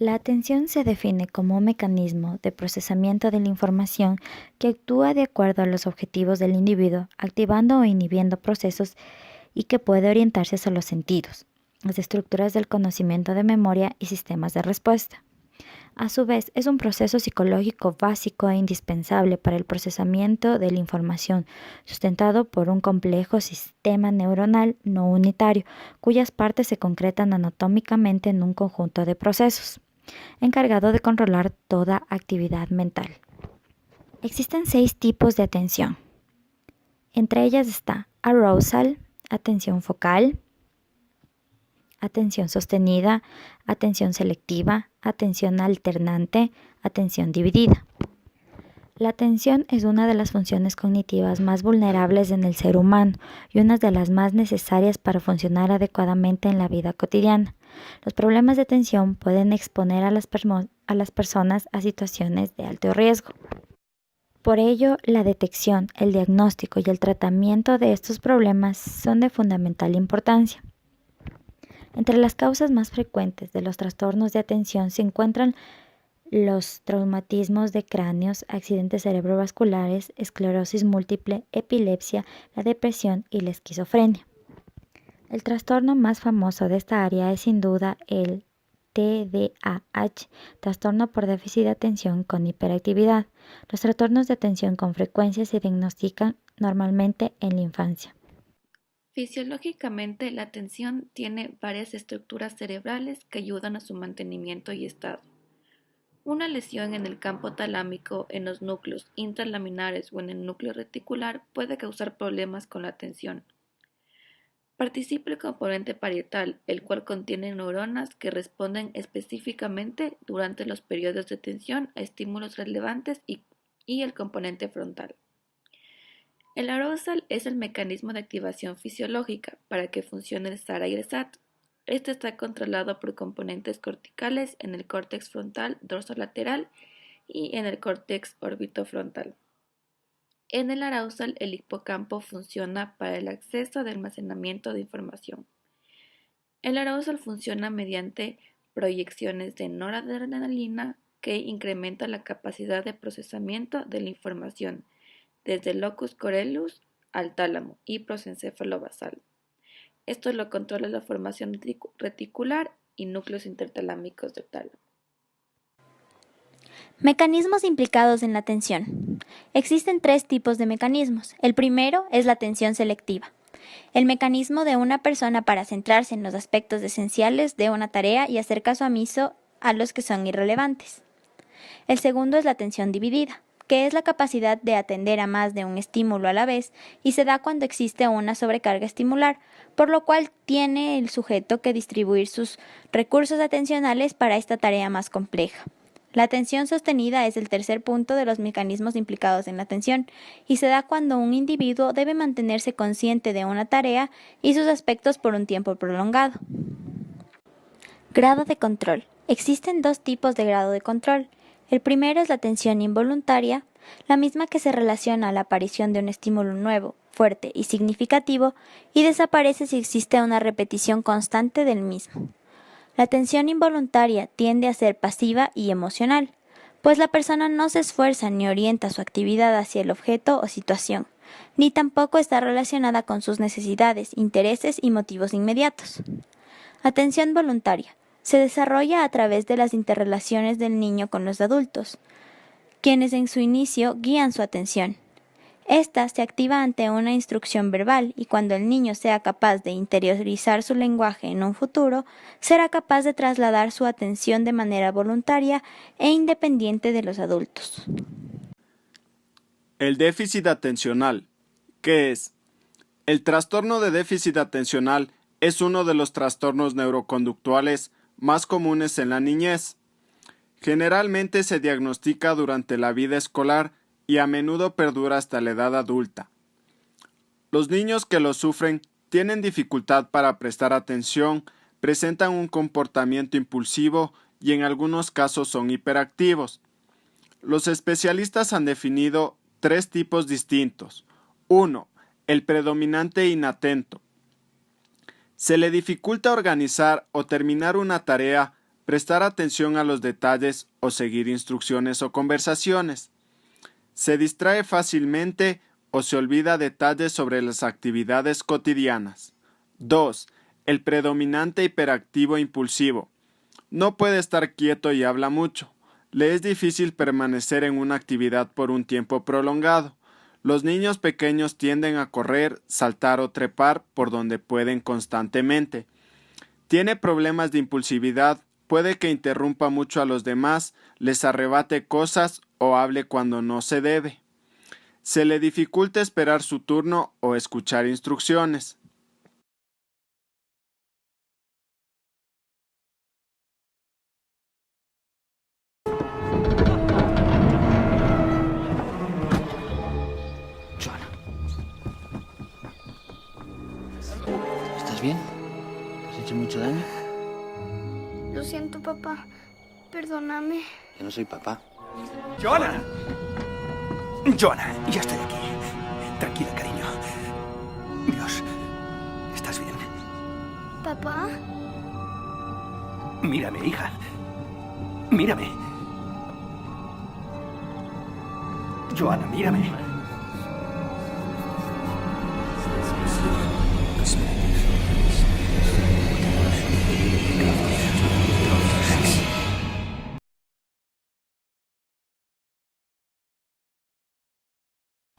La atención se define como un mecanismo de procesamiento de la información que actúa de acuerdo a los objetivos del individuo, activando o inhibiendo procesos y que puede orientarse hacia los sentidos, las estructuras del conocimiento de memoria y sistemas de respuesta. A su vez, es un proceso psicológico básico e indispensable para el procesamiento de la información, sustentado por un complejo sistema neuronal no unitario, cuyas partes se concretan anatómicamente en un conjunto de procesos, encargado de controlar toda actividad mental. Existen 6 tipos de atención. Entre ellas está arousal, atención focal, atención sostenida, atención selectiva, atención alternante, atención dividida. La atención es una de las funciones cognitivas más vulnerables en el ser humano y una de las más necesarias para funcionar adecuadamente en la vida cotidiana. Los problemas de atención pueden exponer a las personas a situaciones de alto riesgo. Por ello, la detección, el diagnóstico y el tratamiento de estos problemas son de fundamental importancia. Entre las causas más frecuentes de los trastornos de atención se encuentran los traumatismos de cráneos, accidentes cerebrovasculares, esclerosis múltiple, epilepsia, la depresión y la esquizofrenia. El trastorno más famoso de esta área es sin duda el TDAH, trastorno por déficit de atención con hiperactividad. Los trastornos de atención con frecuencia se diagnostican normalmente en la infancia. Fisiológicamente, la atención tiene varias estructuras cerebrales que ayudan a su mantenimiento y estado. Una lesión en el campo talámico, en los núcleos intralaminares o en el núcleo reticular puede causar problemas con la atención. Participa el componente parietal, el cual contiene neuronas que responden específicamente durante los periodos de atención a estímulos relevantes y el componente frontal. El arousal es el mecanismo de activación fisiológica para que funcione el SARA y el SAT. Este está controlado por componentes corticales en el córtex frontal dorsolateral y en el córtex orbitofrontal. En el arousal, el hipocampo funciona para el acceso de almacenamiento de información. El arousal funciona mediante proyecciones de noradrenalina que incrementa la capacidad de procesamiento de la información desde el locus coeruleus al tálamo y prosencéfalo basal. Esto lo controla la formación reticular y núcleos intertalámicos del tálamo. Mecanismos implicados en la atención. Existen 3 tipos de mecanismos. El primero es la atención selectiva. El mecanismo de una persona para centrarse en los aspectos esenciales de una tarea y hacer caso omiso a los que son irrelevantes. El segundo es la atención dividida, que es la capacidad de atender a más de un estímulo a la vez y se da cuando existe una sobrecarga estimular, por lo cual tiene el sujeto que distribuir sus recursos atencionales para esta tarea más compleja. La atención sostenida es el tercer punto de los mecanismos implicados en la atención y se da cuando un individuo debe mantenerse consciente de una tarea y sus aspectos por un tiempo prolongado. Grado de control. Existen 2 tipos de grado de control. El primero es la atención involuntaria, la misma que se relaciona a la aparición de un estímulo nuevo, fuerte y significativo y desaparece si existe una repetición constante del mismo. La atención involuntaria tiende a ser pasiva y emocional, pues la persona no se esfuerza ni orienta su actividad hacia el objeto o situación, ni tampoco está relacionada con sus necesidades, intereses y motivos inmediatos. Atención voluntaria. Se desarrolla a través de las interrelaciones del niño con los adultos, quienes en su inicio guían su atención. Esta se activa ante una instrucción verbal y cuando el niño sea capaz de interiorizar su lenguaje en un futuro, será capaz de trasladar su atención de manera voluntaria e independiente de los adultos. El déficit atencional. ¿Qué es? El trastorno de déficit atencional es uno de los trastornos neuroconductuales más comunes en la niñez. Generalmente se diagnostica durante la vida escolar y a menudo perdura hasta la edad adulta. Los niños que lo sufren tienen dificultad para prestar atención, presentan un comportamiento impulsivo y en algunos casos son hiperactivos. Los especialistas han definido 3 tipos distintos. 1. El predominante inatento. Se le dificulta organizar o terminar una tarea prestar atención a los detalles o seguir instrucciones o conversaciones. Se distrae fácilmente o se olvida detalles sobre las actividades cotidianas. 2. El predominante hiperactivo impulsivo. No puede estar quieto y habla mucho. Le es difícil permanecer en una actividad por un tiempo prolongado. Los niños pequeños tienden a correr, saltar o trepar por donde pueden constantemente. Tiene problemas de impulsividad, puede que interrumpa mucho a los demás, les arrebate cosas o hable cuando no se debe. Se le dificulta esperar su turno o escuchar instrucciones. Joana. ¿Estás bien? ¿Te has hecho mucho daño? Lo siento, papá. Perdóname. Yo no soy papá. ¡Joana! Joana, ya estoy aquí. Tranquila, cariño. Dios, ¿estás bien? ¿Papá? Mírame, hija. Mírame. Joana, mírame.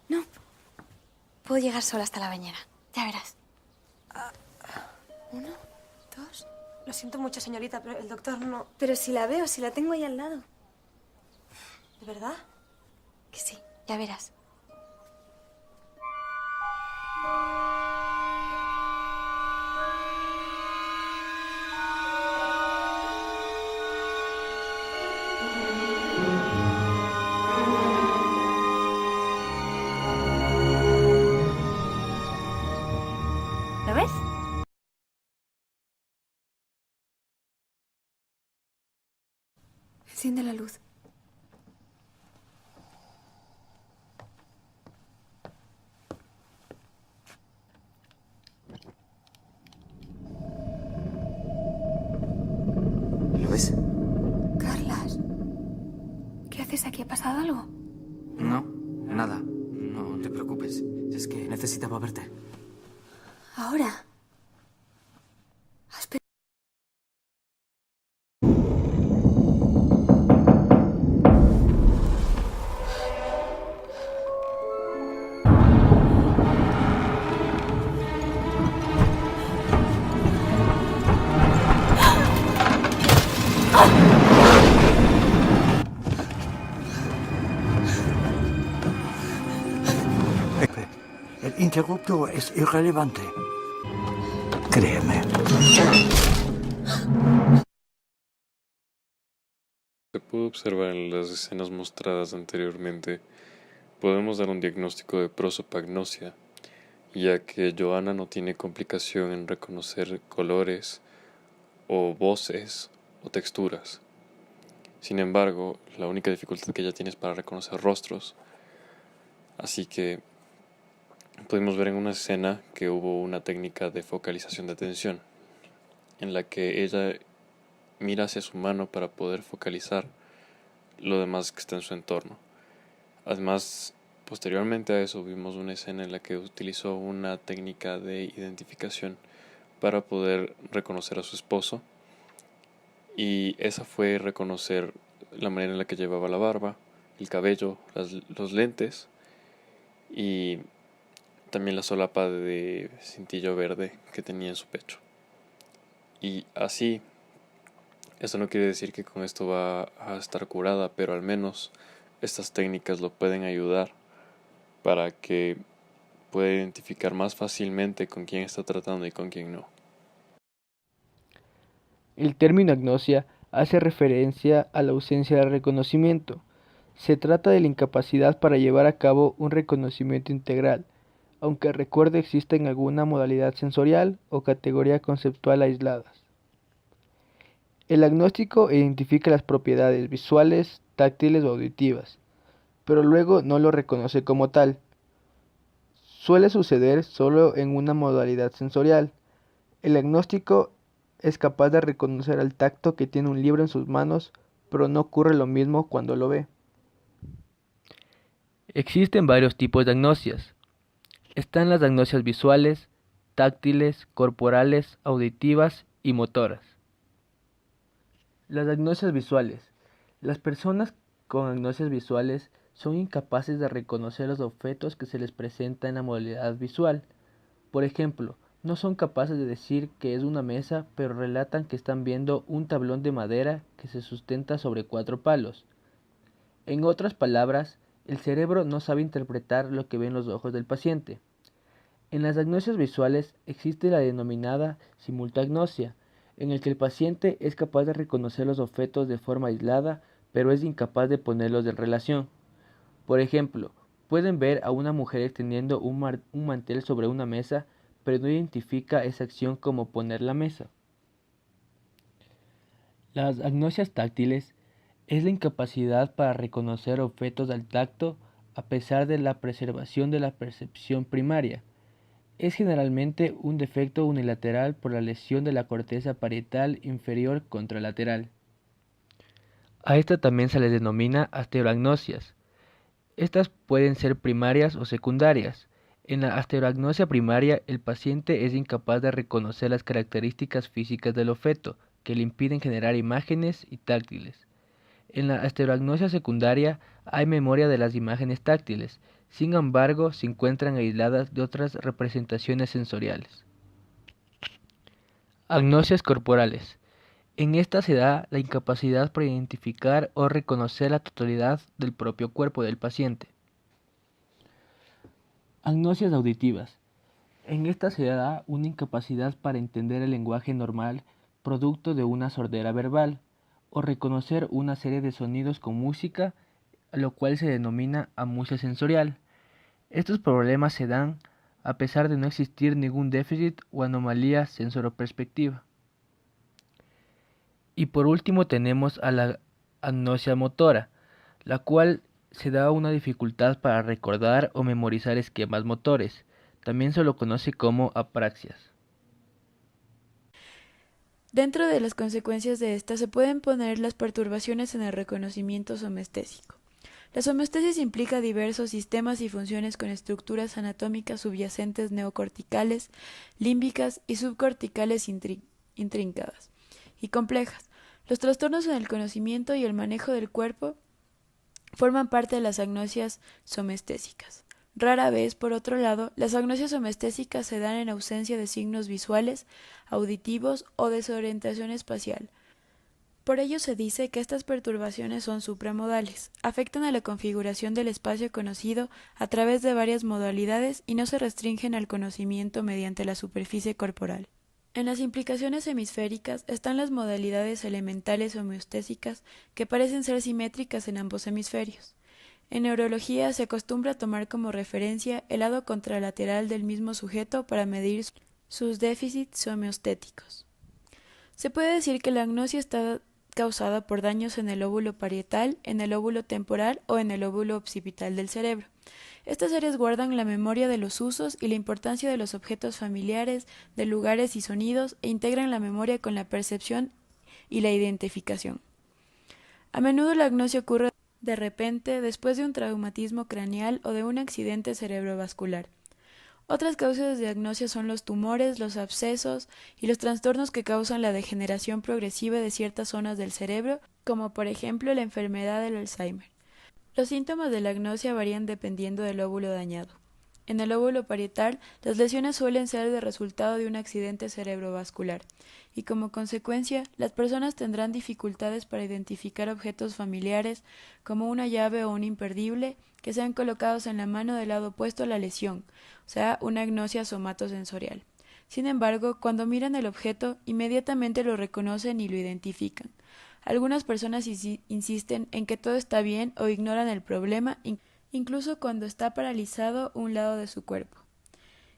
No. Puedo llegar sola hasta la bañera. Ya verás. 1, 2. Lo siento mucho, señorita, pero el doctor no... Pero si la veo, si la tengo ahí al lado. ¿De verdad? Que sí, ya verás. ¿Lo ves? Enciende la luz. ¿Lo ves? Carlas, ¿qué haces aquí? ¿Ha pasado algo? No, nada. No te preocupes. Es que necesitaba verte. Ahora. Espera. El interruptor es irrelevante. Créeme. Se pudo observar en las escenas mostradas anteriormente, podemos dar un diagnóstico de prosopagnosia, ya que Joana no tiene complicación en reconocer colores o voces o texturas. Sin embargo, la única dificultad que ella tiene es para reconocer rostros. Así que pudimos ver en una escena que hubo una técnica de focalización de atención, en la que ella mira hacia su mano para poder focalizar lo demás que está en su entorno. Además, posteriormente a eso vimos una escena en la que utilizó una técnica de identificación para poder reconocer a su esposo, y esa fue reconocer la manera en la que llevaba la barba, el cabello, los lentes y también la solapa de cintillo verde que tenía en su pecho. Y así, esto no quiere decir que con esto va a estar curada, pero al menos estas técnicas lo pueden ayudar para que pueda identificar más fácilmente con quién está tratando y con quién no. El término agnosia hace referencia a la ausencia de reconocimiento. Se trata de la incapacidad para llevar a cabo un reconocimiento integral, aunque el recuerdo exista en alguna modalidad sensorial o categoría conceptual aisladas. El agnóstico identifica las propiedades visuales, táctiles o auditivas, pero luego no lo reconoce como tal. Suele suceder solo en una modalidad sensorial. El agnóstico es capaz de reconocer al tacto que tiene un libro en sus manos, pero no ocurre lo mismo cuando lo ve. Existen varios tipos de agnosias. Están las agnosias visuales, táctiles, corporales, auditivas y motoras. Las agnosias visuales. Las personas con agnosias visuales son incapaces de reconocer los objetos que se les presenta en la modalidad visual. Por ejemplo, no son capaces de decir que es una mesa, pero relatan que están viendo un tablón de madera que se sustenta sobre 4 palos. En otras palabras, el cerebro no sabe interpretar lo que ven los ojos del paciente. En las agnosias visuales existe la denominada simultagnosia, en el que el paciente es capaz de reconocer los objetos de forma aislada, pero es incapaz de ponerlos en relación. Por ejemplo, pueden ver a una mujer extendiendo un mantel sobre una mesa, pero no identifica esa acción como poner la mesa. Las agnosias táctiles es la incapacidad para reconocer objetos al tacto a pesar de la preservación de la percepción primaria. Es generalmente un defecto unilateral por la lesión de la corteza parietal inferior contralateral. A esta también se les denomina asteroagnosias. Estas pueden ser primarias o secundarias. En la asteroagnosia primaria, el paciente es incapaz de reconocer las características físicas del objeto, que le impiden generar imágenes y táctiles. En la asteroagnosia secundaria hay memoria de las imágenes táctiles, sin embargo se encuentran aisladas de otras representaciones sensoriales. Agnosias corporales. En esta se da la incapacidad para identificar o reconocer la totalidad del propio cuerpo del paciente. Agnosias auditivas. En esta se da una incapacidad para entender el lenguaje normal producto de una sordera verbal o reconocer una serie de sonidos con música, lo cual se denomina amusia sensorial. Estos problemas se dan a pesar de no existir ningún déficit o anomalía sensoroperceptiva. Y por último tenemos a la agnosia motora, la cual se da una dificultad para recordar o memorizar esquemas motores. También se lo conoce como apraxias. Dentro de las consecuencias de esta se pueden poner las perturbaciones en el reconocimiento somestésico. La somestesis implica diversos sistemas y funciones con estructuras anatómicas subyacentes neocorticales, límbicas y subcorticales intrincadas y complejas. Los trastornos en el conocimiento y el manejo del cuerpo forman parte de las agnosias somestésicas. Rara vez, por otro lado, las agnosias somestésicas se dan en ausencia de signos visuales, auditivos o desorientación espacial. Por ello se dice que estas perturbaciones son supramodales, afectan a la configuración del espacio conocido a través de varias modalidades y no se restringen al conocimiento mediante la superficie corporal. En las implicaciones hemisféricas están las modalidades elementales homeostésicas que parecen ser simétricas en ambos hemisferios. En neurología se acostumbra a tomar como referencia el lado contralateral del mismo sujeto para medir sus déficits homeostéticos. Se puede decir que la agnosia está causada por daños en el lóbulo parietal, en el lóbulo temporal o en el lóbulo occipital del cerebro. Estas áreas guardan la memoria de los usos y la importancia de los objetos familiares, de lugares y sonidos, e integran la memoria con la percepción y la identificación. A menudo la agnosia ocurre de repente después de un traumatismo craneal o de un accidente cerebrovascular. Otras causas de agnosia son los tumores, los abscesos y los trastornos que causan la degeneración progresiva de ciertas zonas del cerebro, como por ejemplo la enfermedad del Alzheimer. Los síntomas de la agnosia varían dependiendo del lóbulo dañado. En el lóbulo parietal, las lesiones suelen ser el resultado de un accidente cerebrovascular, y como consecuencia, las personas tendrán dificultades para identificar objetos familiares como una llave o un imperdible que sean colocados en la mano del lado opuesto a la lesión, o sea, una agnosia somatosensorial. Sin embargo, cuando miran el objeto, inmediatamente lo reconocen y lo identifican. Algunas personas insisten en que todo está bien o ignoran el problema, incluso cuando está paralizado un lado de su cuerpo.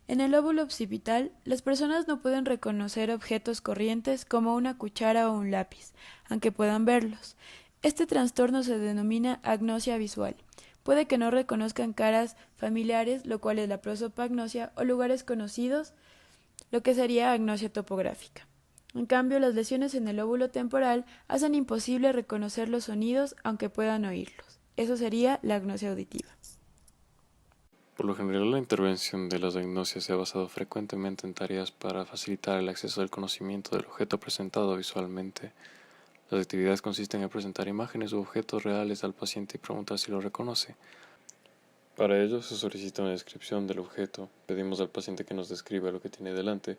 En el lóbulo occipital, las personas no pueden reconocer objetos corrientes como una cuchara o un lápiz, aunque puedan verlos. Este trastorno se denomina agnosia visual. Puede que no reconozcan caras familiares, lo cual es la prosopagnosia, o lugares conocidos, lo que sería agnosia topográfica. En cambio, las lesiones en el lóbulo temporal hacen imposible reconocer los sonidos aunque puedan oírlos. Eso sería la agnosia auditiva. Por lo general, la intervención de las agnosias se ha basado frecuentemente en tareas para facilitar el acceso al conocimiento del objeto presentado visualmente. Las actividades consisten en presentar imágenes u objetos reales al paciente y preguntar si lo reconoce. Para ello se solicita una descripción del objeto. Pedimos al paciente que nos describa lo que tiene delante.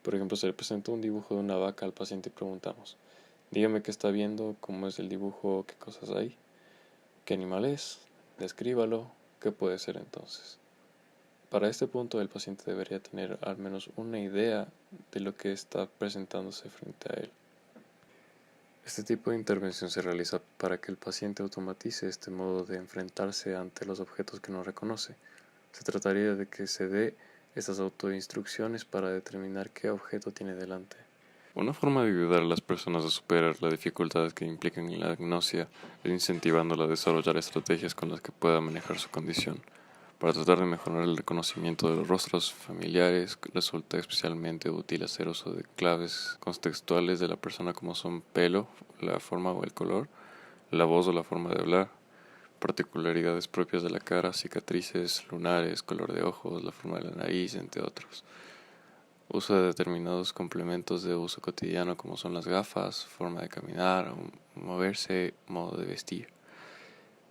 Por ejemplo, se le presenta un dibujo de una vaca al paciente y preguntamos: dígame qué está viendo, cómo es el dibujo, qué cosas hay, qué animal es, descríbalo, qué puede ser entonces. Para este punto el paciente debería tener al menos una idea de lo que está presentándose frente a él. Este tipo de intervención se realiza para que el paciente automatice este modo de enfrentarse ante los objetos que no reconoce. Se trataría de que se dé estas autoinstrucciones para determinar qué objeto tiene delante. Una forma de ayudar a las personas a superar las dificultades que implican la agnosia es incentivándola a desarrollar estrategias con las que pueda manejar su condición. Para tratar de mejorar el reconocimiento de los rostros familiares, resulta especialmente útil hacer uso de claves contextuales de la persona como son pelo, la forma o el color, la voz o la forma de hablar, particularidades propias de la cara, cicatrices, lunares, color de ojos, la forma de la nariz, entre otros. Uso de determinados complementos de uso cotidiano como son las gafas, forma de caminar, moverse, modo de vestir.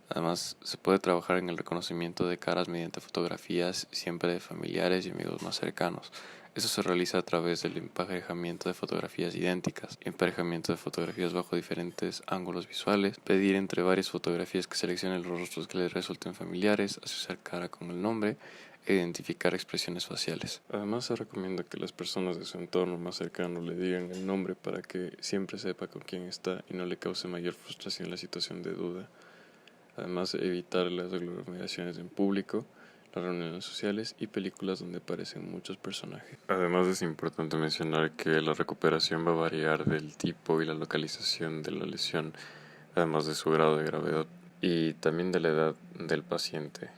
Además, se puede trabajar en el reconocimiento de caras mediante fotografías, siempre de familiares y amigos más cercanos. Eso se realiza a través del emparejamiento de fotografías idénticas, emparejamiento de fotografías bajo diferentes ángulos visuales, pedir entre varias fotografías que seleccionen los rostros que les resulten familiares, asociar cara con el nombre e identificar expresiones faciales. Además, se recomienda que las personas de su entorno más cercano le digan el nombre para que siempre sepa con quién está y no le cause mayor frustración la situación de duda. Además, evitar las aglomeraciones en público, las reuniones sociales y películas donde aparecen muchos personajes. Además, es importante mencionar que la recuperación va a variar del tipo y la localización de la lesión, además de su grado de gravedad y también de la edad del paciente,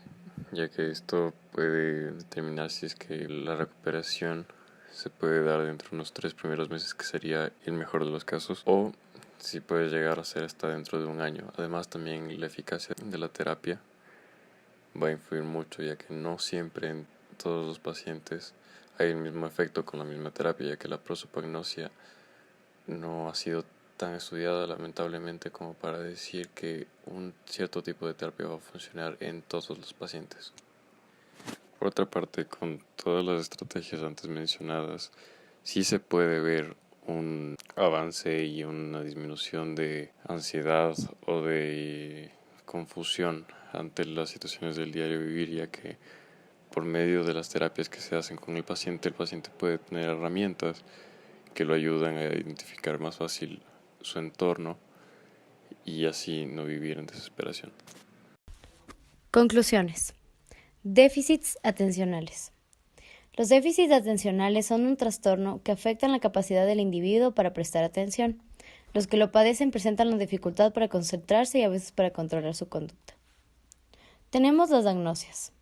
ya que esto puede determinar si es que la recuperación se puede dar dentro de unos 3 primeros meses, que sería el mejor de los casos, o si puede llegar a ser hasta dentro de 1 año. Además, también la eficacia de la terapia va a influir mucho, ya que no siempre en todos los pacientes hay el mismo efecto con la misma terapia, ya que la prosopagnosia no ha sido tan estudiada lamentablemente como para decir que un cierto tipo de terapia va a funcionar en todos los pacientes. Por otra parte, con todas las estrategias antes mencionadas, sí se puede ver un avance y una disminución de ansiedad o de confusión ante las situaciones del diario vivir, ya que por medio de las terapias que se hacen con el paciente puede tener herramientas que lo ayudan a identificar más fácil su entorno y así no vivir en desesperación. Conclusiones. Déficits atencionales. Los déficits atencionales son un trastorno que afectan la capacidad del individuo para prestar atención. Los que lo padecen presentan la dificultad para concentrarse y a veces para controlar su conducta. Tenemos las agnosias.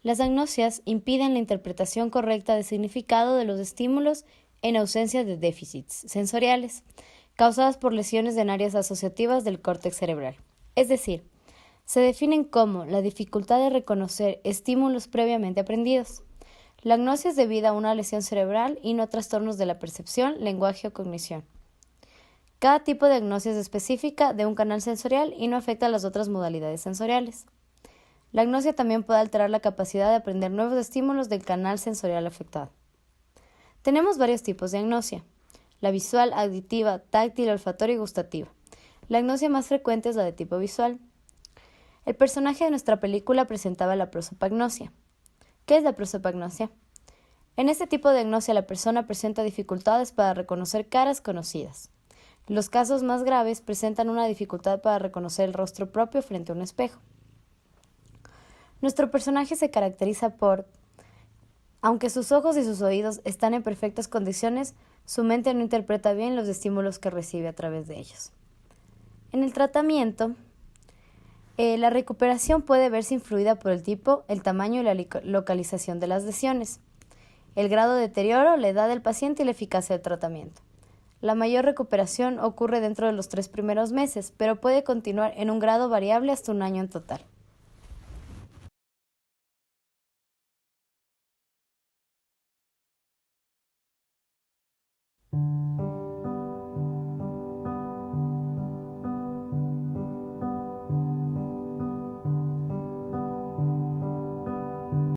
Las agnosias impiden la interpretación correcta del significado de los estímulos en ausencia de déficits sensoriales, causadas por lesiones en áreas asociativas del córtex cerebral. Es decir, se definen como la dificultad de reconocer estímulos previamente aprendidos. La agnosia es debida a una lesión cerebral y no a trastornos de la percepción, lenguaje o cognición. Cada tipo de agnosia es específica de un canal sensorial y no afecta a las otras modalidades sensoriales. La agnosia también puede alterar la capacidad de aprender nuevos estímulos del canal sensorial afectado. Tenemos varios tipos de agnosia: la visual, auditiva, táctil, olfatoria y gustativa. La agnosia más frecuente es la de tipo visual. El personaje de nuestra película presentaba la prosopagnosia. ¿Qué es la prosopagnosia? En este tipo de agnosia la persona presenta dificultades para reconocer caras conocidas. Los casos más graves presentan una dificultad para reconocer el rostro propio frente a un espejo. Nuestro personaje se caracteriza por: aunque sus ojos y sus oídos están en perfectas condiciones, su mente no interpreta bien los estímulos que recibe a través de ellos. En el tratamiento, la recuperación puede verse influida por el tipo, el tamaño y la localización de las lesiones, el grado de deterioro, la edad del paciente y la eficacia del tratamiento. La mayor recuperación ocurre dentro de los 3 primeros meses, pero puede continuar en un grado variable hasta un año en total.